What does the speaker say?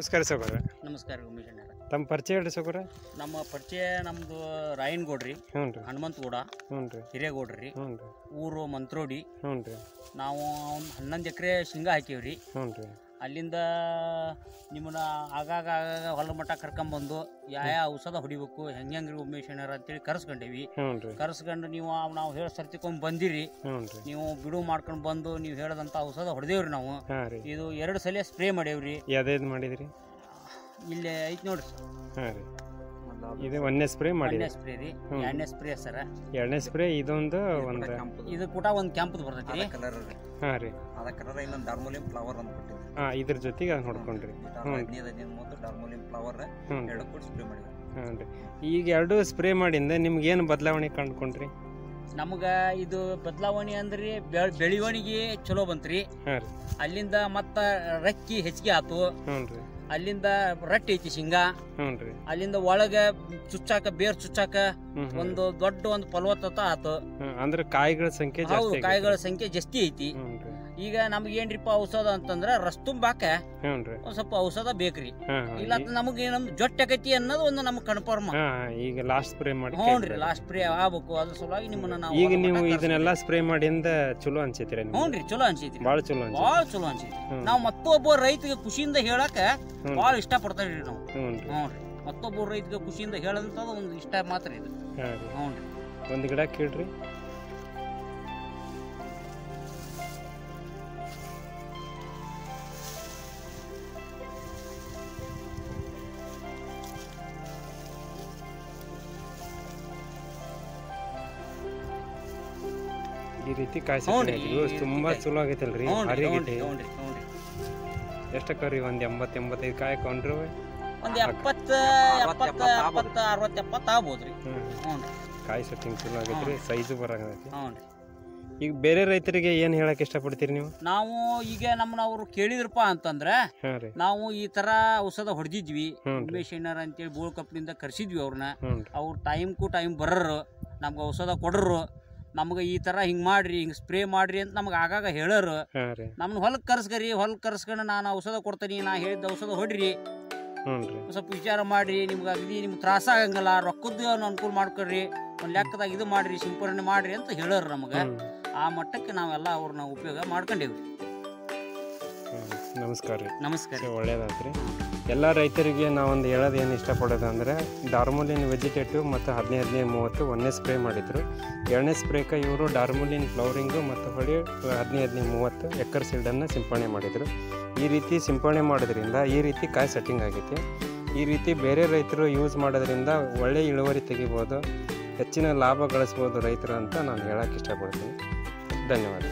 ನಮಸ್ಕಾರ ಸೌಕರ್ಯ. ನಮಸ್ಕಾರ ಉಮೇಶ್ ಅಣ್ಣ. ತಮ್ಮ ಪರಿಚಯ ಹೇಳ್ರಿ ಸೌಕರ್ಯ. ನಮ್ಮ ಪರಿಚಯ ನಮ್ಮದು ರಾಯನಗೌಡ್ರಿ, ಹ್ಞೂ ರೀ, ಹನುಮಂತಗೌಡ, ಹ್ಞೂ ರೀ, ಹಿರೇಗೌಡ್ರಿ, ಹ್ಞೂ ರೀ, ಊರು ಮಂತ್ರೋಡಿ. ಹ್ಞೂ ರೀ. ನಾವು 11 ಎಕರೆ ಶೇಂಗಾ ಹಾಕೀವ್ರಿ. ಹ್ಞೂ ರೀ. ಅಲ್ಲಿಂದ ನಿಮ್ಮನ್ನ ಆಗಾಗ ಹೊಲ ಮಟ್ಟ ಕರ್ಕೊಂಬಂದು ಯಾವ ಔಷಧ ಹೊಡಿಬೇಕು ಹೆಂಗ್ರಿ ಉಮೇಶ್ ಅಣ್ಣಾರ ಅಂತೇಳಿ ಕರ್ಸ್ಕೊಂಡೇವಿ. ಕರ್ಸ್ಕೊಂಡು ನಾವು ಹೇಳೋ ಸರ್ತಿಕೊಂಡ್ ಬಂದಿರಿ. ನೀವು ಬಿಡು ಮಾಡ್ಕೊಂಡು ಬಂದು ನೀವು ಹೇಳದಂತ ಔಷಧ ಹೊಡೆದೇವ್ರಿ. ನಾವು ಇದು 2 ಸಲ ಸ್ಪ್ರೇ ಮಾಡೇವ್ರಿ. ಯಾವ್ದು ಮಾಡಿದ್ರಿ? ಇಲ್ಲಿ ಐತಿ ನೋಡ್ರಿ. ಇದು 1ನೇ ಸ್ಪ್ರೇ ಮಾಡಿ. 1ನೇ ಸ್ಪ್ರೇ ರೀ. 2ನೇ ಸ್ಪ್ರೇ ಸರ. 2ನೇ ಸ್ಪ್ರೇ ಇದೊಂದು ಇದು ಕೂಡ ಒಂದು ಕೆಂಪದ ಬರ್ತೈತಿ ಕಲರ್. ಹಾಂ ರೀ. ಅದ ಕಲರ್ ಇನ್ನೊಂದು ಡಾರ್ಮೋಲಿಯಂ ಫ್ಲವರ್ ಅಂತ ಬಿಟ್ಟಿದ್ವಿ. ಇದ್ರ ಜೊತೆಗೆ ಅದನ್ನ ಹೊಡ್ಕೊಂಡ್ರಿ. 15 ಮೂವತ್ತು ಡಾರ್ಮೋಲಿಯಂ ಫ್ಲವರ್ 2 ಕೂಡ ಸ್ಪ್ರೇ ಮಾಡಿದ್ವಿ. ಹಾಂ ರೀ. ಈಗ 2 ಸ್ಪ್ರೇ ಮಾಡಿಂದ ನಿಮ್ಗೆ ಏನು ಬದಲಾವಣೆ ಕಂಡ್ಕೊಂಡ್ರಿ? ನಮ್ಗ ಇದು ಬದಲಾವಣೆ ಅಂದ್ರಿ ಬೆಳವಣಿಗೆ ಚಲೋ ಬಂತ್ರಿ. ಅಲ್ಲಿಂದ ಮತ್ತ ರಕ್ಕಿ ಹೆಚ್ಚಿಗೆ ಆತು. ಅಲ್ಲಿಂದ ರಟ್ಟಿ ಐತಿ ಶೇಂಗಾ. ಅಲ್ಲಿಂದ ಒಳಗ ಚುಚ್ಚಾಕ ಬೇರ್ ಚುಚ್ಚಾಕ ಒಂದು ದೊಡ್ಡ ಒಂದು ಫಲವತ್ತತ ಆತು. ಅಂದ್ರೆ ಕಾಯಿಗಳ ಸಂಖ್ಯೆ ಹೌದು, ಕಾಯಿಗಳ ಸಂಖ್ಯೆ ಜಾಸ್ತಿ ಐತಿ. ಈಗ ನಮ್ಗೆ ಏನ್ರಿಪ್ಪ ಔಷಧ ಅಂತಂದ್ರ ರಸ್ತುಂಬಾಕ ಒಂದ್ ಸ್ವಲ್ಪ ಔಷಧ ಬೇಕ್ರಿ. ಇಲ್ಲ ನಮ್ಗೆ ನಮ್ ಜೊಟ್ಟಕೈತಿ ಅನ್ನೋದು ಒಂದು ನಮ್ಗೆ ಕನ್ಫರ್ಮ್. ಈಗ ಲಾಸ್ಟ್ ಸ್ಪ್ರೇ ಮಾಡಿ. ಹ್ಞೂನ್ರಿ, ಲಾಸ್ಟ್ ಸ್ಪ್ರೇ ಆಗ್ಬೇಕು. ಅದ್ರ ಸಲುವಾಗಿ ನಿಮ್ಮನ್ನ ನಾವು ಈಗ ನೀವು ಇದನ್ನೆಲ್ಲ ಸ್ಪ್ರೇ ಮಾಡಿಂದ ಚಲೋ ಅನ್ಸೈತಿ? ಹ್ಞೂನ್ರಿ, ಚಲೋ ಅನ್ಸೈತಿ, ಭಾಳ ಚಲೋ ಅನ್ಸೈತಿ. ನಾವು ಮತ್ತೊಬ್ಬ ರೈತಗೆ ಖುಷಿಯಿಂದ ಹೇಳಕ ಭಾಳ ಇಷ್ಟ ಪಡ್ತಾವ್ರಿ ನಾವು. ಹ್ಞೂನ್ರಿ, ಮತ್ತೊಬ್ಬ ರೈತಗೆ ಖುಷಿಯಿಂದ ಹೇಳದಂತದ ಒಂದು ಇಷ್ಟ ಮಾತ್ರ ಇದು. ಹ್ಞೂನ್ರಿ. ಒಂದು ಗಿಡ ಕೇಳ್ರಿ. ಈ ರೀತಿ ಕಾಯಿಸಿ ತುಂಬಾ ಚಲೋ ಆಗೈತಲ್ರಿ. ಎಷ್ಟಕ್ಕರಿ? ಒಂದು 80-85 ಕಾಯಿ ಕೊಂಡ್ರು ಒಂದು 70 60 ಆಗ್ಬೋದ್ರಿ. ಕಾಯಿ ಸೆಟ್ಟಿಂಗ್ ಚಲೋ ಆಗೈತ್ರಿ, ಸೈಜು ಬರಾಗೈತಿ. ಈಗ ಬೇರೆ ರೈತರಿಗೆ ಏನ್ ಹೇಳಕ್ ಇಷ್ಟಪಡ್ತೀರಿ ನೀವು? ನಾವು ಈಗ ನಮ್ಮನ್ನ ಅವ್ರು ಕೇಳಿದ್ರಪ್ಪ ಅಂತಂದ್ರೆ ನಾವು ಈ ತರ ಔಷಧ ಹೊಡೆದಿದ್ವಿ. ಉಮೇಶ್ ಅಣ್ಣಾರ ಅಂತೇಳಿ ಬೋಳ್ ಕಪ್ನಿಂದ ಕರ್ಸಿದ್ವಿ ಅವ್ರನ್ನ. ಅವ್ರು ಟೈಮ್ ಬರರು, ನಮ್ಗೆ ಔಷಧ ಕೊಡ್ರು. ನಮ್ಗೆ ಈ ತರ ಹಿಂಗ್ ಮಾಡ್ರಿ, ಹಿಂಗ್ ಸ್ಪ್ರೇ ಮಾಡ್ರಿ ಅಂತ ನಮ್ಗೆ ಆಗಾಗ ಹೇಳರು. ನಮ್ನ ಹೊಲಕ್ ಕರ್ಸ್ಕೊಂಡು ನಾನು ಔಷಧ ಕೊಡ್ತೀನಿ, ನಾ ಹೇಳಿದ ಔಷಧ ಹೊಡ್ರಿ, ಸ್ವಲ್ಪ ವಿಚಾರ ಮಾಡ್ರಿ, ನಿಮ್ಗೆ ಅಗದಿ ನಿಮ್ಗೆ ತ್ರಾಸ ಆಗಂಗಲ್ಲ, ರೊಕ್ಕದ್ದು ಅನುಕೂಲ ಮಾಡ್ಕೊಡ್ರಿ, ಒಂದ್ ಲೆಕ್ಕದಾಗ ಇದು ಮಾಡ್ರಿ, ಸಿಂಪರಣೆ ಮಾಡ್ರಿ ಅಂತ ಹೇಳರು ನಮ್ಗೆ. ಆ ಮಟ್ಟಕ್ಕೆ ನಾವೆಲ್ಲ ಅವ್ರನ್ನ ಉಪಯೋಗ ಮಾಡ್ಕೊಂಡೇವ್ರಿ. ನಮಸ್ಕಾರ ರೀ. ನಮಸ್ಕಾರ. ಒಳ್ಳೇದಾತ್ರಿ. ಎಲ್ಲ ರೈತರಿಗೆ ನಾವೊಂದು ಹೇಳೋದು ಏನು ಇಷ್ಟಪಡೋದು ಅಂದರೆ, ಡಾರ್ಮೋಲಿನ್ ವೆಜಿಟೇಟಿವ್ ಮತ್ತು 15-30 1ನೇ ಸ್ಪ್ರೇ ಮಾಡಿದ್ರು. 2ನೇ ಸ್ಪ್ರೇಕ ಇವರು ಡಾರ್ಮೋಲಿನ್ ಫ್ಲವರಿಂಗು ಮತ್ತು ಹೊಳಿ 15-30 ಎಕರ್ ಸೀಡನ್ನು ಸಿಂಪಡಣೆ ಮಾಡಿದರು. ಈ ರೀತಿ ಸಿಂಪಡಣೆ ಮಾಡೋದ್ರಿಂದ ಈ ರೀತಿ ಕಾಯಿ ಸೆಟ್ಟಿಂಗ್ ಆಗೈತಿ. ಈ ರೀತಿ ಬೇರೆ ರೈತರು ಯೂಸ್ ಮಾಡೋದ್ರಿಂದ ಒಳ್ಳೆಯ ಇಳುವರಿ ತೆಗಿಬೋದು, ಹೆಚ್ಚಿನ ಲಾಭ ಗಳಿಸ್ಬೋದು ರೈತರು ಅಂತ ನಾನು ಹೇಳೋಕ್ಕೆ ಇಷ್ಟಪಡ್ತೀನಿ. ಧನ್ಯವಾದ.